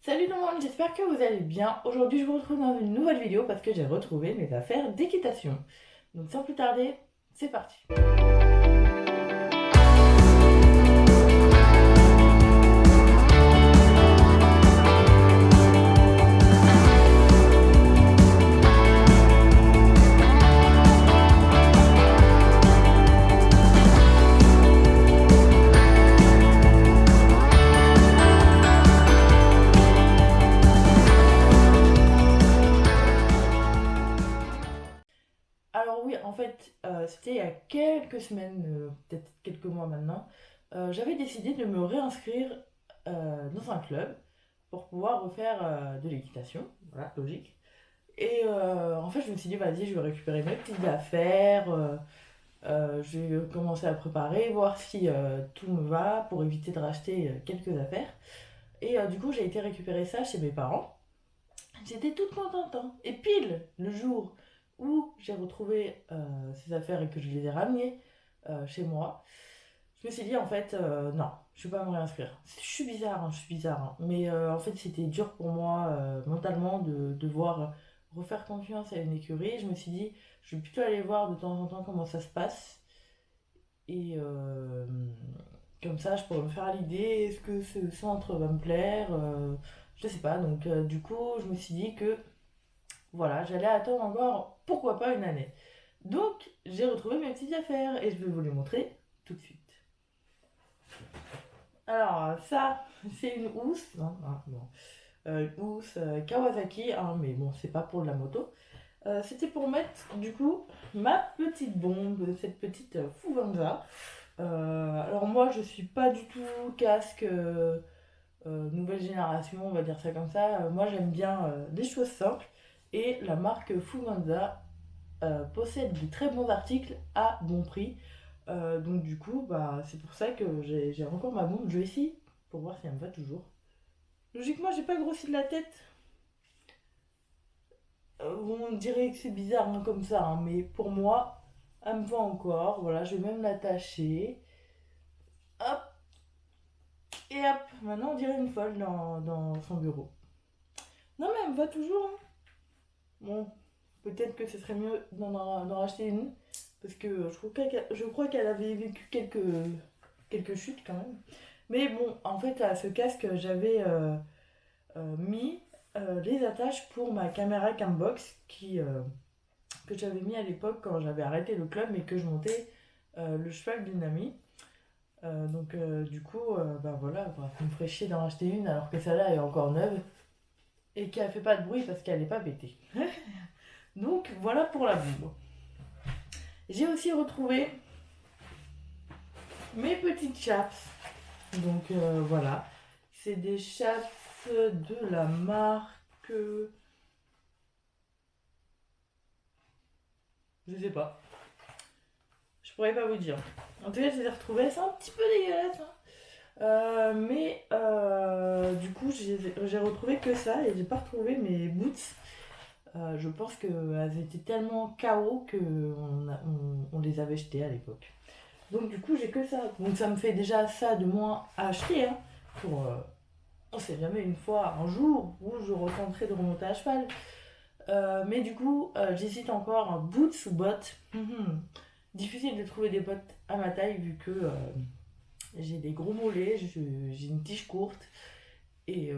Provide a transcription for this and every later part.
Salut tout le monde, j'espère que vous allez bien. Aujourd'hui, je vous retrouve dans une nouvelle vidéo parce que j'ai retrouvé mes affaires d'équitation. Donc sans plus tarder, c'est parti. Alors oui, en fait, c'était il y a quelques semaines, peut-être quelques mois maintenant, j'avais décidé de me réinscrire dans un club pour pouvoir refaire de l'équitation. Voilà, logique. Et en fait, je me suis dit, vas-y, je vais récupérer mes petites affaires, je vais commencer à préparer, voir si tout me va pour éviter de racheter quelques affaires. Et du coup, j'ai été récupérer ça chez mes parents. J'étais toute contente, hein. Et pile le jour où j'ai retrouvé ces affaires et que je les ai ramenées chez moi, je me suis dit en fait, non, je vais pas me réinscrire. Je suis bizarre, hein, je suis bizarre, hein. Mais en fait, c'était dur pour moi mentalement de devoir refaire confiance à une écurie. Je me suis dit, je vais plutôt aller voir de temps en temps comment ça se passe. Et comme ça, je pourrais me faire à l'idée, est-ce que ce centre va me plaire je sais pas. Donc du coup, je me suis dit que voilà, j'allais attendre encore, pourquoi pas, une année. Donc, j'ai retrouvé mes petites affaires et je vais vous les montrer tout de suite. Alors, ça, c'est une housse. Non, non, non. Une housse Kawasaki, hein, mais bon, c'est pas pour de la moto. C'était pour mettre, du coup, ma petite bombe, cette petite Fuganza. Alors, moi, je suis pas du tout casque nouvelle génération, on va dire ça comme ça. Moi, j'aime bien les choses simples. Et la marque Fuganza possède de très bons articles à bon prix. Donc du coup, bah, c'est pour ça que j'ai encore ma bombe. Je vais essayer pour voir si elle me va toujours. Logiquement, j'ai pas grossi de la tête. On dirait que c'est bizarre hein, comme ça, hein, mais pour moi, elle me va encore. Voilà, je vais même l'attacher. Hop, et hop. Maintenant, on dirait une folle dans son bureau. Non, mais elle me va toujours, hein. Bon, peut-être que ce serait mieux d'en racheter une. Parce que je crois qu'elle avait vécu quelques chutes quand même. Mais bon, en fait, à ce casque, j'avais mis les attaches pour ma caméra Cambox que j'avais mis à l'époque quand j'avais arrêté le club mais que je montais le cheval d'une amie. Du coup, bah voilà, quoi. Ça me ferait chier d'en acheter une alors que celle-là est encore neuve et qu'elle fait pas de bruit parce qu'elle n'est pas pétée. Donc voilà pour la bombe. J'ai aussi retrouvé mes petites chaps. Donc voilà, c'est des chaps de la marque. Je sais pas. Je pourrais pas vous dire. En tout cas, je les ai retrouvées. C'est un petit peu dégueulasse. Hein. Du coup, j'ai retrouvé que ça et j'ai pas retrouvé mes boots. Je pense qu'elles étaient tellement KO qu'on les avait jetées à l'époque. Donc du coup, j'ai que ça. Donc ça me fait déjà ça de moins à acheter. Hein, pour, on sait jamais une fois, un jour où je retenterai de remonter à cheval. Mais du coup, j'hésite encore boots ou bottes. Difficile de trouver des bottes à ma taille vu que j'ai des gros mollets, j'ai une tige courte et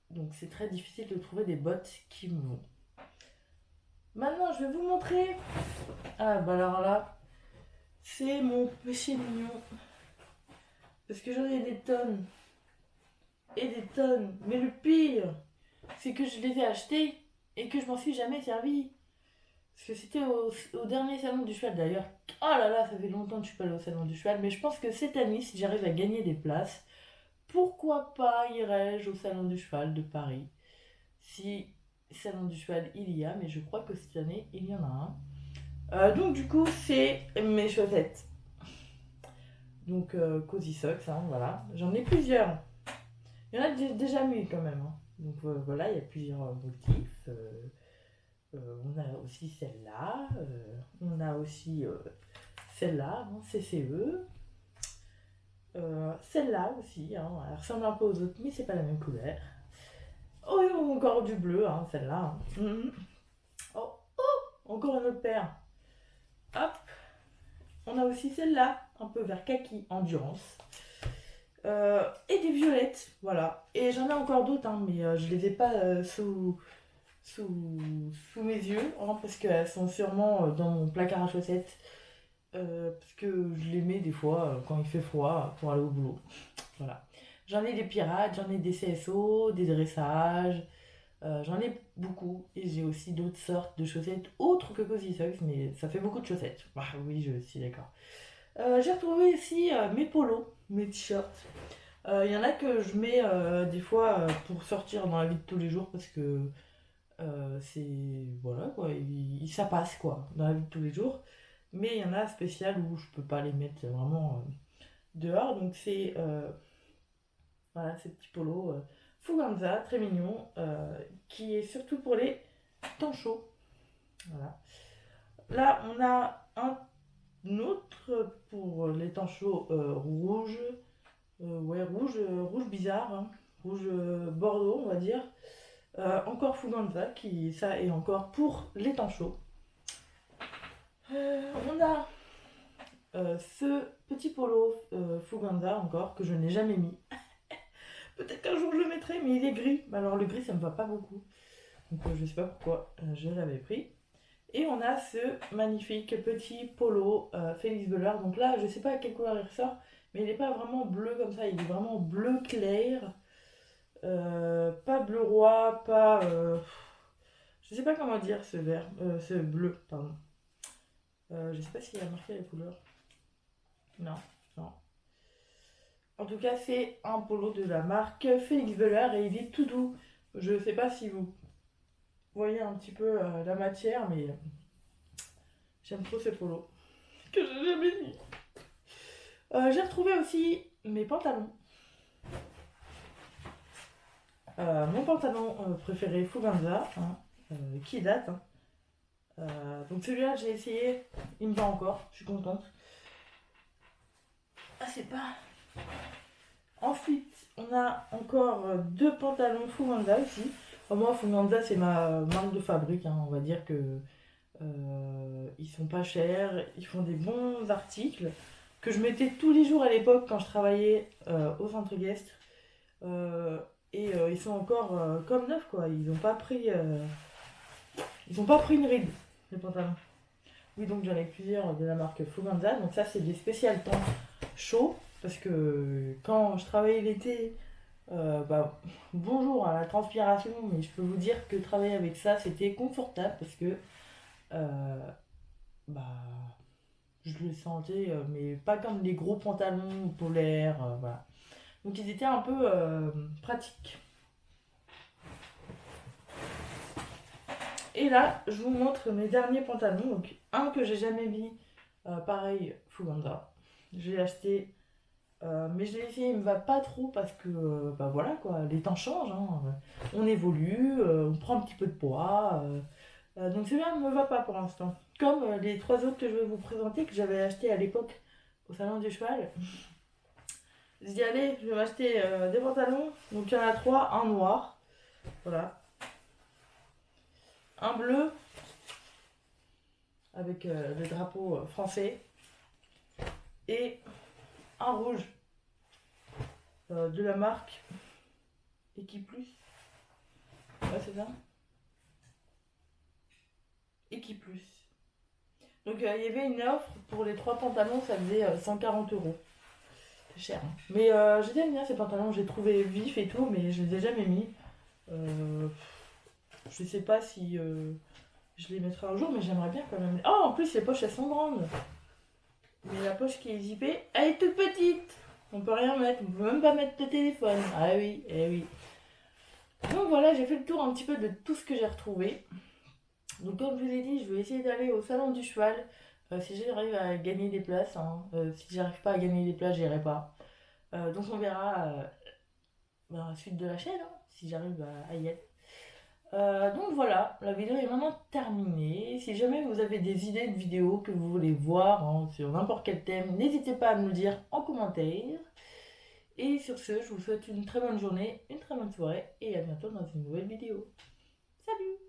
donc c'est très difficile de trouver des bottes qui me vont. Maintenant, je vais vous montrer. Ah bah alors là, c'est mon péché mignon parce que j'en ai des tonnes et des tonnes. Mais le pire, c'est que je les ai achetés et que je m'en suis jamais servi. Parce que c'était au dernier salon du cheval d'ailleurs. Oh là là, ça fait longtemps que je suis pas allée au salon du cheval, mais je pense que cette année, si j'arrive à gagner des places, pourquoi pas irais-je au salon du cheval de Paris. Si salon du cheval il y a, mais je crois que cette année il y en a un. Donc du coup, c'est mes chaussettes. Donc Cozy Socks, hein, voilà. J'en ai plusieurs. Il y en a déjà mis quand même. Hein. Donc voilà, il y a plusieurs motifs. On a aussi celle-là. On a aussi celle-là, non, CCE. Celle-là aussi, hein, elle ressemble un peu aux autres, mais c'est pas la même couleur. Oh, et encore du bleu, hein, celle-là. Mhm. Oh, encore une autre paire. Hop, on a aussi celle-là, un peu vert kaki, endurance. Et des violettes, voilà. Et j'en ai encore d'autres, hein, mais je les ai pas sous mes yeux, hein, parce qu'elles sont sûrement dans mon placard à chaussettes. Parce que je les mets des fois quand il fait froid pour aller au boulot. Voilà. J'en ai des pirates, j'en ai des CSO, des dressages, j'en ai beaucoup. Et j'ai aussi d'autres sortes de chaussettes autres que Cozy Socks, mais ça fait beaucoup de chaussettes. Ah oui, je suis d'accord. J'ai retrouvé aussi mes polos, mes t-shirts. Il y en a que je mets des fois pour sortir dans la vie de tous les jours parce que c'est. Voilà quoi, ça passe quoi, dans la vie de tous les jours. Mais il y en a spécial où je peux pas les mettre vraiment dehors. Donc c'est voilà, ces petits polos Fuganza, très mignon, qui est surtout pour les temps chauds. Voilà. Là, on a un autre pour les temps chauds rouge. Ouais, rouge bizarre, hein. Rouge bordeaux, on va dire. Encore Fuganza, qui ça est encore pour les temps chauds. On a ce petit polo Fuganza encore que je n'ai jamais mis. Peut-être qu'un jour je le mettrai, mais il est gris. Alors le gris ça me va pas beaucoup. Donc je sais pas pourquoi je l'avais pris. Et on a ce magnifique petit polo Félix Beller. Donc là je sais pas à quelle couleur il ressort, mais il n'est pas vraiment bleu comme ça, il est vraiment bleu clair. Pas bleu roi, pas... je sais pas comment dire ce vert, ce bleu, pardon. Je sais pas s'il a marqué la couleur. Non, non. En tout cas, c'est un polo de la marque Félix Beller et il est tout doux. Je sais pas si vous voyez un petit peu la matière, mais j'aime trop ce polo que j'ai jamais mis. J'ai retrouvé aussi mes pantalons. Mon pantalon préféré Fuganza, hein, qui date. Hein. Donc celui-là, j'ai essayé, il me va encore, je suis contente. Ah, c'est pas. Ensuite, on a encore deux pantalons Fuganza aussi. Moi, Fuganza, c'est ma marque de fabrique. Hein. On va dire que ils sont pas chers, ils font des bons articles que je mettais tous les jours à l'époque quand je travaillais au centre guest. Et ils sont encore comme neufs, quoi. Ils ont pas pris une ride, les pantalons. Oui, donc j'en ai plusieurs de la marque Fuganza. Donc ça, c'est des spéciales temps chauds. Parce que quand je travaillais l'été, bah, bonjour à la transpiration, mais je peux vous dire que travailler avec ça, c'était confortable parce que bah, je le sentais, mais pas comme les gros pantalons polaires, voilà. Donc ils étaient un peu pratiques. Et là, je vous montre mes derniers pantalons. Donc un que j'ai jamais mis, pareil, Fuganza. Je l'ai acheté mais je l'ai essayé, il me va pas trop parce que, bah voilà quoi, les temps changent, hein, on évolue, on prend un petit peu de poids. Donc celui-là ne me va pas pour l'instant. Comme les trois autres que je vais vous présenter, que j'avais acheté à l'époque au salon du cheval. Je dis allez, je vais m'acheter des pantalons. Donc il y en a trois, un noir, voilà, un bleu avec le drapeau français et un rouge de la marque Equiplus. Ouais, c'est ça. Equiplus. Donc il y avait une offre pour les trois pantalons, ça faisait 140 €. C'est cher. Hein. Mais j'aime bien ces pantalons, j'ai trouvé vifs et tout, mais je les ai jamais mis. Je sais pas si je les mettrai un jour, mais j'aimerais bien quand même. Oh, en plus les poches elles sont grandes. Mais la poche qui est zippée, elle est toute petite. On peut rien mettre, on peut même pas mettre de téléphone. Ah oui, eh oui. Donc voilà, j'ai fait le tour un petit peu de tout ce que j'ai retrouvé. Donc comme je vous ai dit, je vais essayer d'aller au salon du cheval. Si j'arrive à gagner des places, hein. Si j'arrive pas à gagner des places, j'irai pas. Donc on verra dans la suite de la chaîne, hein, si j'arrive à y être. Donc voilà, la vidéo est maintenant terminée. Si jamais vous avez des idées de vidéos que vous voulez voir hein, sur n'importe quel thème, n'hésitez pas à me le dire en commentaire. Et sur ce, je vous souhaite une très bonne journée, une très bonne soirée et à bientôt dans une nouvelle vidéo. Salut!